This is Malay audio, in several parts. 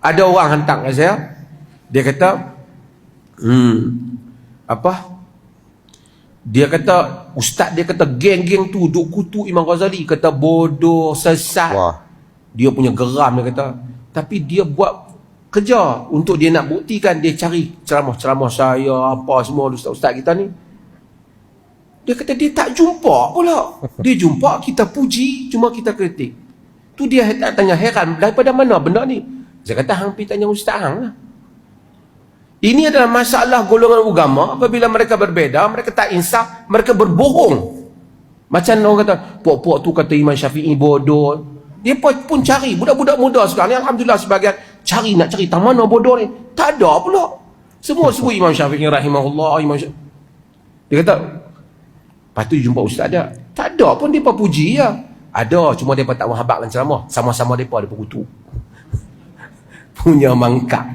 Ada orang hantar kat saya, dia kata apa, dia kata ustaz, dia kata geng-geng tu duk kutu Imam Ghazali, kata bodoh, sesat. Wah. Dia punya geram, dia kata. Tapi dia buat kerja untuk dia nak buktikan. Dia cari ceramah-ceramah saya, apa semua ustaz-ustaz kita ni. Dia kata dia tak jumpa pula. Dia jumpa kita puji, cuma kita kritik. Tu dia tak tanya heran, daripada mana benda ni? Saya kata hang pergi tanya ustaz hang lah. Ini adalah masalah golongan agama. Apabila mereka berbeza, mereka tak insaf, mereka berbohong. Macam orang kata, puak-puak tu kata Imam Syafi'i bodoh. Dia pun cari, budak-budak muda sekarang ni, alhamdulillah sebagian nak cari tak mana bodoh ni. Tak ada pula. Semua sebut Imam Syafi'i rahimahullah, Imam Syafi'i. Dia kata, lepas tu jumpa ustaz ada. Tak ada pun dia puji ya. Ada, cuma dia tak mahabak dengan ceramah. Sama-sama dia ada kutu. Punya mangkak.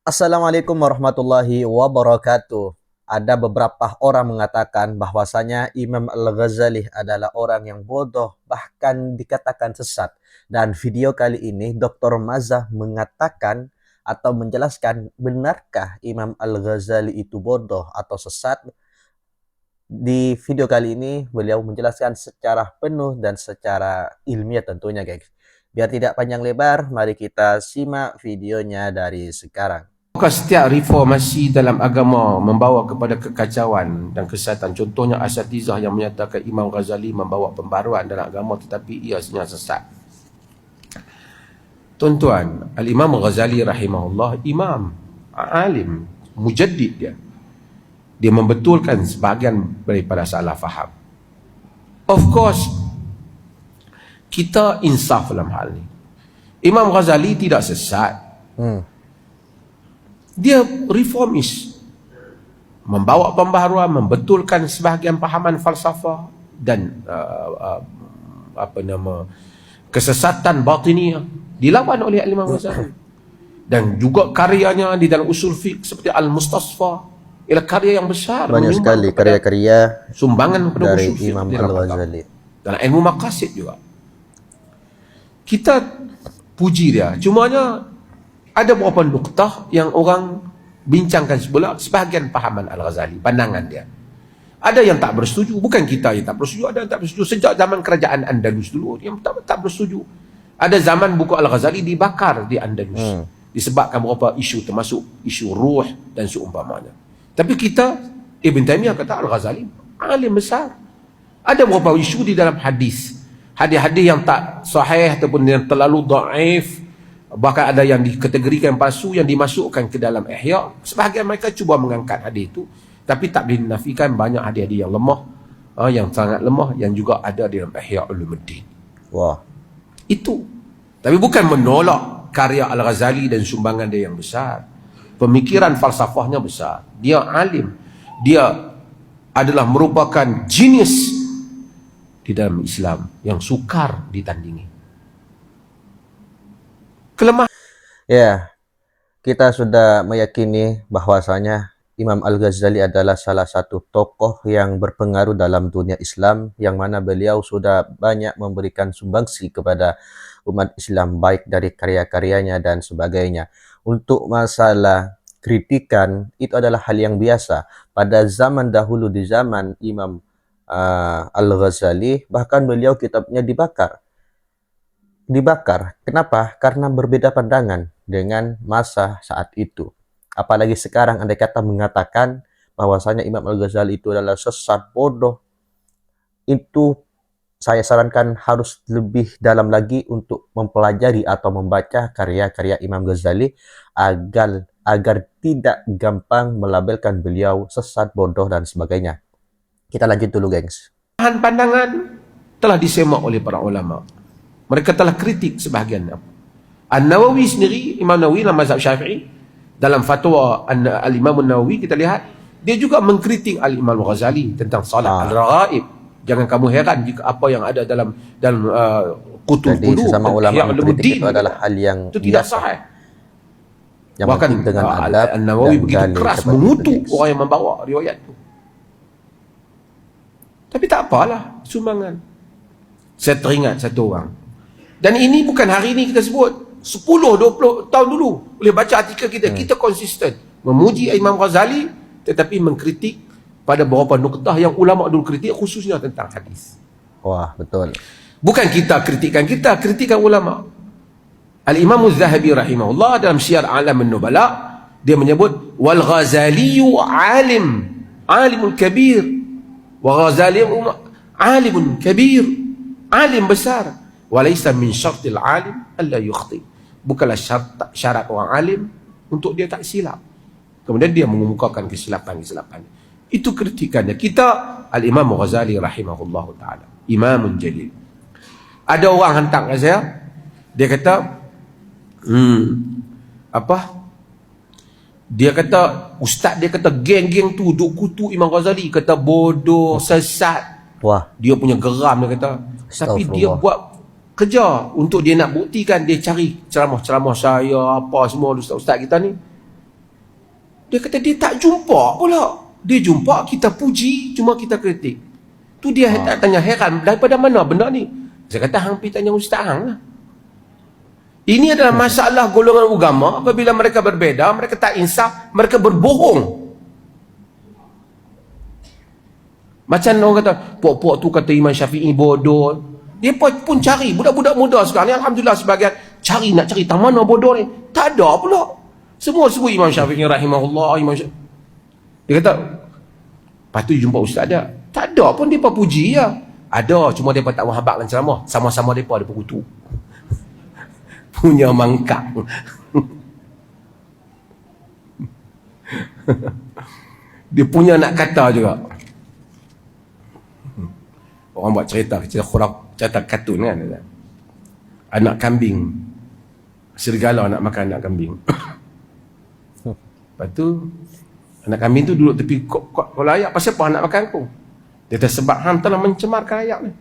Assalamualaikum warahmatullahi wabarakatuh. Ada beberapa orang mengatakan bahwasanya Imam Al-Ghazali adalah orang yang bodoh, bahkan dikatakan sesat. Dan video kali ini Dr. Mazah mengatakan atau menjelaskan benarkah Imam Al-Ghazali itu bodoh atau sesat. Di video kali ini beliau menjelaskan secara penuh dan secara ilmiah tentunya guys. Biar tidak panjang lebar, mari kita simak videonya dari sekarang. Bukan setiap reformasi dalam agama membawa kepada kekacauan dan kesesatan. Contohnya asatizah yang menyatakan Imam Ghazali membawa pembaruan dalam agama, tetapi ia sebenarnya sesat. Tuan-tuan, Al-Imam Ghazali rahimahullah, imam, alim, mujaddid dia. Dia membetulkan sebahagian daripada salah faham. Of course, kita insaf dalam hal ni. Imam Ghazali tidak sesat. Dia reformis, membawa pembaharuan, membetulkan sebahagian pahaman falsafah dan kesesatan batiniah dilawan oleh Imam Ghazali. Dan juga karyanya di dalam usul fiqh seperti Al-Mustasfa ialah karya yang besar. Banyak sekali karya-karya sumbangan kepada dari usul fiqh Imam Al-Ghazali. dalam ilmu maqasid juga. Kita puji dia, cumanya ada beberapa nuktah yang orang bincangkan sebahagian pahaman Al-Ghazali, pandangan dia. Ada yang tak bersetuju, bukan kita yang tak bersetuju, ada yang tak bersetuju. Sejak zaman kerajaan Andalus dulu, yang tak bersetuju. Ada zaman buku Al-Ghazali dibakar di Andalus. Disebabkan beberapa isu, termasuk isu ruh dan seumpamanya. Tapi kita, Ibn Taymiyah kata Al-Ghazali alim besar. Ada beberapa isu di dalam hadis. Hadis-hadis yang tak sahih ataupun yang terlalu dhaif, bahkan ada yang dikategorikan palsu, yang dimasukkan ke dalam ihya. Sebahagian mereka cuba mengangkat hadis itu, tapi tak boleh dinafikan banyak hadis-hadis yang lemah, yang sangat lemah, yang juga ada di dalam Ihya Ulumuddin. Wah. Itu. Tapi bukan menolak karya Al-Ghazali dan sumbangan dia yang besar. Pemikiran falsafahnya besar. Dia alim. Dia adalah merupakan genius di dalam Islam yang sukar ditandingi. Ya, kita sudah meyakini bahwasanya Imam Al-Ghazali adalah salah satu tokoh yang berpengaruh dalam dunia Islam, yang mana beliau sudah banyak memberikan sumbangsi kepada umat Islam, baik dari karya-karyanya dan sebagainya. Untuk masalah kritikan, itu adalah hal yang biasa. Pada zaman dahulu, di zaman Imam Al-Ghazali, bahkan beliau kitabnya dibakar. Kenapa? Karena berbeda pandangan dengan masa saat itu. Apalagi sekarang andai kata mengatakan bahwasanya Imam Al-Ghazali itu adalah sesat, bodoh, itu saya sarankan harus lebih dalam lagi untuk mempelajari atau membaca karya-karya Imam Ghazali agar tidak gampang melabelkan beliau sesat, bodoh dan sebagainya. Kita lanjut dulu, gengs. Pandangan telah disemak oleh para ulama. Mereka telah kritik sebahagian. An-Nawawi sendiri, Imam Nawawi dalam mazhab Syafi'i, dalam fatwa Al-Imam Nawawi kita lihat, dia juga mengkritik Al-Imam Ghazali tentang salat al-raghaib. Jangan kamu heran jika apa yang ada dalam Qutub Qulub, sesama ulama mengkritik itu adalah hal yang itu tidak sahih. Yang bahkan dengan adab An-Nawawi begitu keras mengutuk orang yang membawa riwayat itu. Tapi tak apalah, sumbangan. Saya teringat satu orang. Dan ini bukan hari ini kita sebut. 10-20 tahun dulu. Boleh baca artikel kita. Kita konsisten memuji Imam Ghazali, tetapi mengkritik pada beberapa nuktah yang ulama dulu kritik, khususnya tentang hadis. Wah, betul. Bukan kita kritikan ulama. Al-Imam Az-Zahabi rahimahullah dalam Syiar A'lam an-Nubala, dia menyebut wal Ghazaliyu alimun kabir. Wa Ghazali alimun kabir, alim besar. Wa laysa min syartil alim alla yukhti. Bukanlah syarat orang alim untuk dia tak silap. Kemudian dia mengemukakan kesilapan-kesilapan. Itu kritikannya. Kita Al-Imam Ghazali rahimahullah ta'ala, imamun jalil. Ada orang hantar ke saya, dia kata dia kata ustaz, dia kata geng-geng tu duk kutu Imam Ghazali, kata bodoh, sesat. Wah, Dia punya geram, dia kata. Tapi dia buat kerja untuk dia nak buktikan. Dia cari ceramah-ceramah saya, apa semua ustaz-ustaz kita ni. Dia kata dia tak jumpa pula. Dia jumpa, kita puji, cuma kita kritik. Tu dia tanya heran, daripada mana benda ni? Saya kata hang pergi tanya ustaz hang lah. Ini adalah masalah golongan agama. Apabila mereka berbeza, mereka tak insaf, mereka berbohong. Macam orang kata, puak-puak tu kata Imam Syafi'i bodoh. Dia pun cari, budak-budak muda sekarang ni, alhamdulillah sebagian nak cari tak mana bodoh ni. Tak ada pula. Semua sebut Imam Syafi'i rahimahullah, Imam Syafi'i. Dia kata, lepas tu jumpa ustaz dia. Tak ada pun mereka puji ya. Ada, cuma mereka tak wahabak dan ceramah. Sama-sama mereka ada perkutu. Punya mangkak. Dia punya nak kata juga. Orang buat cerita kartun kan. Anak kambing. Serigala nak makan anak kambing. Lepas tu anak kambing tu duduk tepi kolam ayak. Pasal apa nak makan aku? Dia kata sebab hang telah mencemarkan ayak ni.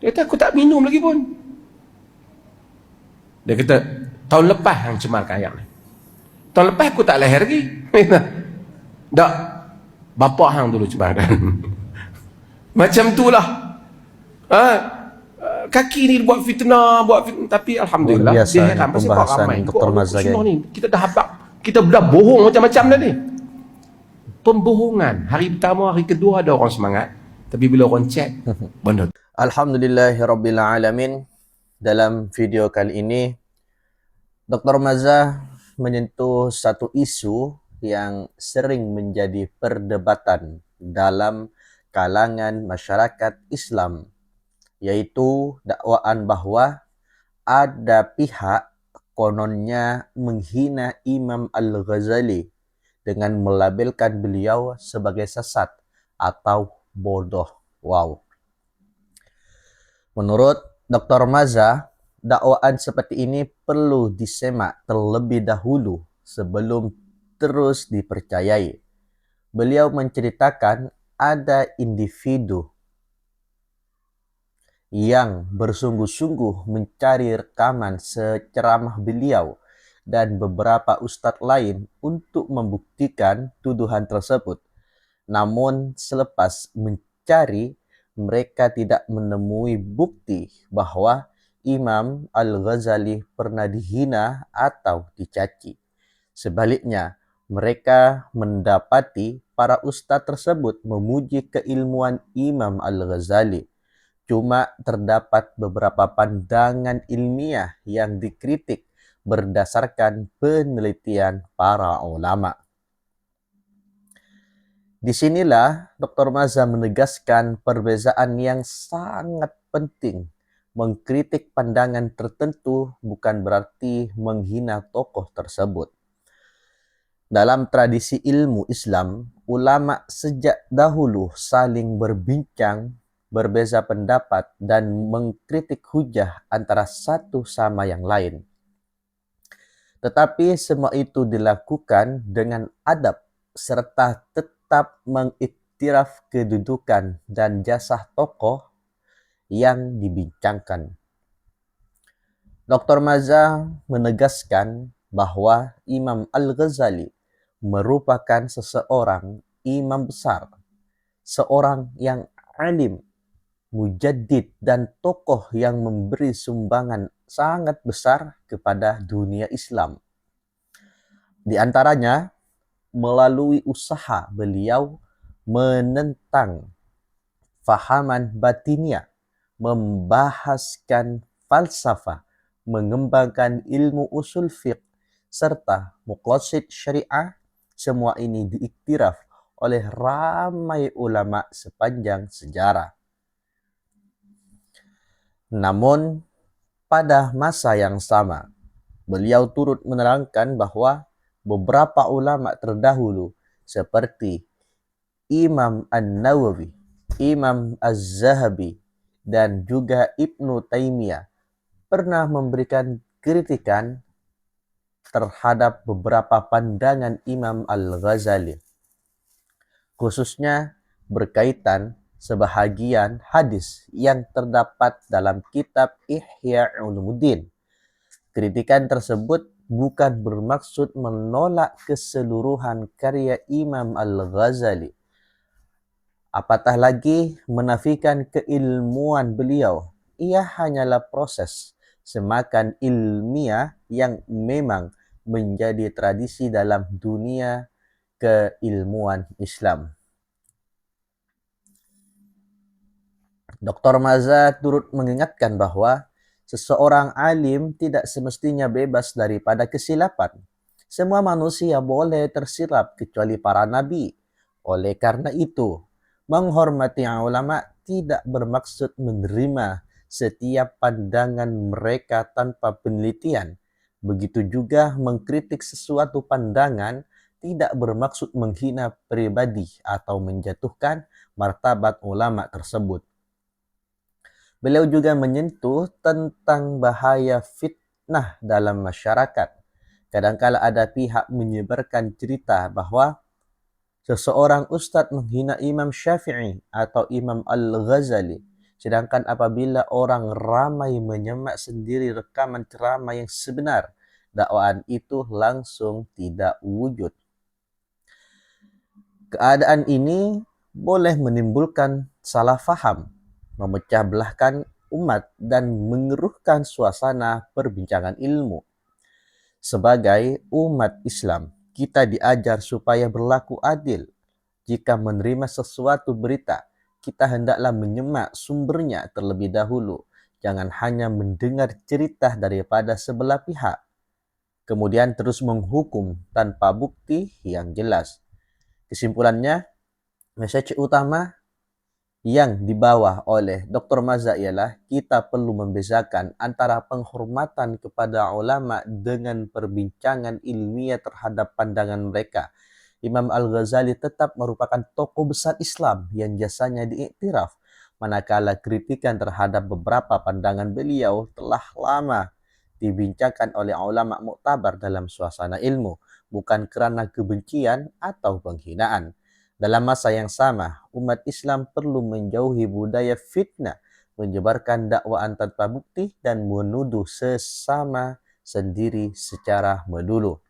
Dia kata aku tak minum lagi pun. Dia kata tahun lepas hang cemarkan ayak ni. Tahun lepas aku tak lahir lagi. Tak. Bapa hang dulu cemarkan. Macam tu lah. Kaki ni buat fitnah. Tapi alhamdulillah dia heran pasal kau ramai. Dr. Mazza ni kita dah habak. Kita dah bohong macam-macam dah ni. Pembohongan. Hari pertama, hari kedua ada orang semangat. Tapi bila orang cek, benda. Alhamdulillahirrabbilalamin. Dalam video kali ini, Dr. Mazza menyentuh satu isu yang sering menjadi perdebatan dalam kalangan masyarakat Islam, yaitu dakwaan bahwa ada pihak kononnya menghina Imam Al-Ghazali dengan melabelkan beliau sebagai sesat atau bodoh. Wow. Menurut Dr. Mazza, dakwaan seperti ini perlu disemak terlebih dahulu sebelum terus dipercayai. Beliau menceritakan ada individu yang bersungguh-sungguh mencari rekaman seceramah beliau dan beberapa ustadz lain untuk membuktikan tuduhan tersebut. Namun selepas mencari, mereka tidak menemui bukti bahwa Imam Al-Ghazali pernah dihina atau dicaci. Sebaliknya, mereka mendapati para ustadz tersebut memuji keilmuan Imam Al-Ghazali. Cuma terdapat beberapa pandangan ilmiah yang dikritik berdasarkan penelitian para ulama. Disinilah Dr. Mazza menegaskan perbezaan yang sangat penting. Mengkritik pandangan tertentu bukan berarti menghina tokoh tersebut. Dalam tradisi ilmu Islam, ulama sejak dahulu saling berbincang, berbeza pendapat, dan mengkritik hujah antara satu sama yang lain. Tetapi semua itu dilakukan dengan adab serta tetap mengiktiraf kedudukan dan jasa tokoh yang dibincangkan. Dr. Mazza menegaskan bahwa Imam Al-Ghazali merupakan seseorang imam besar, seorang yang alim, mujaddid, dan tokoh yang memberi sumbangan sangat besar kepada dunia Islam. Di antaranya melalui usaha beliau menentang fahaman batinia, membahaskan falsafah, mengembangkan ilmu usul fiqh, serta muqasid syariah. Semua ini diiktiraf oleh ramai ulama sepanjang sejarah. Namun, pada masa yang sama, beliau turut menerangkan bahwa beberapa ulama terdahulu seperti Imam An-Nawawi, Imam Az-Zahabi, dan juga Ibnu Taimiyah pernah memberikan kritikan terhadap beberapa pandangan Imam Al-Ghazali, khususnya berkaitan sebahagian hadis yang terdapat dalam kitab Ihya Ulumuddin. Kritikan tersebut bukan bermaksud menolak keseluruhan karya Imam Al-Ghazali, apatah lagi menafikan keilmuan beliau. Ia hanyalah proses semakan ilmiah yang memang menjadi tradisi dalam dunia keilmuan Islam. Dr. Maza turut mengingatkan bahwa seseorang alim tidak semestinya bebas daripada kesilapan. Semua manusia boleh tersilap kecuali para nabi. Oleh karena itu, menghormati ulama tidak bermaksud menerima setiap pandangan mereka tanpa penelitian. Begitu juga mengkritik sesuatu pandangan tidak bermaksud menghina pribadi atau menjatuhkan martabat ulama tersebut. Beliau juga menyentuh tentang bahaya fitnah dalam masyarakat. Kadangkala ada pihak menyebarkan cerita bahwa seseorang ustadz menghina Imam Syafi'i atau Imam Al-Ghazali. Sedangkan apabila orang ramai menyemak sendiri rekaman ceramah yang sebenar, dakwaan itu langsung tidak wujud. Keadaan ini boleh menimbulkan salah faham, memecah belahkan umat, dan mengeruhkan suasana perbincangan ilmu. Sebagai umat Islam, kita diajar supaya berlaku adil. Jika menerima sesuatu berita, kita hendaklah menyemak sumbernya terlebih dahulu. Jangan hanya mendengar cerita daripada sebelah pihak, kemudian terus menghukum tanpa bukti yang jelas. Kesimpulannya, message utama yang dibawa oleh Dr. Maza ialah kita perlu membezakan antara penghormatan kepada ulama dengan perbincangan ilmiah terhadap pandangan mereka. Imam Al-Ghazali tetap merupakan tokoh besar Islam yang jasanya diiktiraf, manakala kritikan terhadap beberapa pandangan beliau telah lama dibincangkan oleh ulama muktabar dalam suasana ilmu, bukan kerana kebencian atau penghinaan. Dalam masa yang sama, umat Islam perlu menjauhi budaya fitnah, menyebarkan dakwaan tanpa bukti, dan menuduh sesama sendiri secara melulu.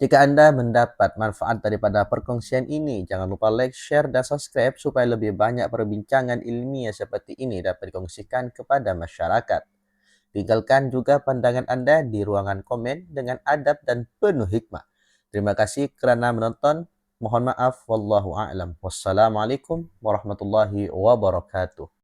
Jika Anda mendapat manfaat daripada perkongsian ini, jangan lupa like, share, dan subscribe supaya lebih banyak perbincangan ilmiah seperti ini dapat dikongsikan kepada masyarakat. Tinggalkan juga pandangan Anda di ruangan komen dengan adab dan penuh hikmah. Terima kasih kerana menonton. Mohon maaf, wallahu a'lam. Wassalamualaikum warahmatullahi wabarakatuh.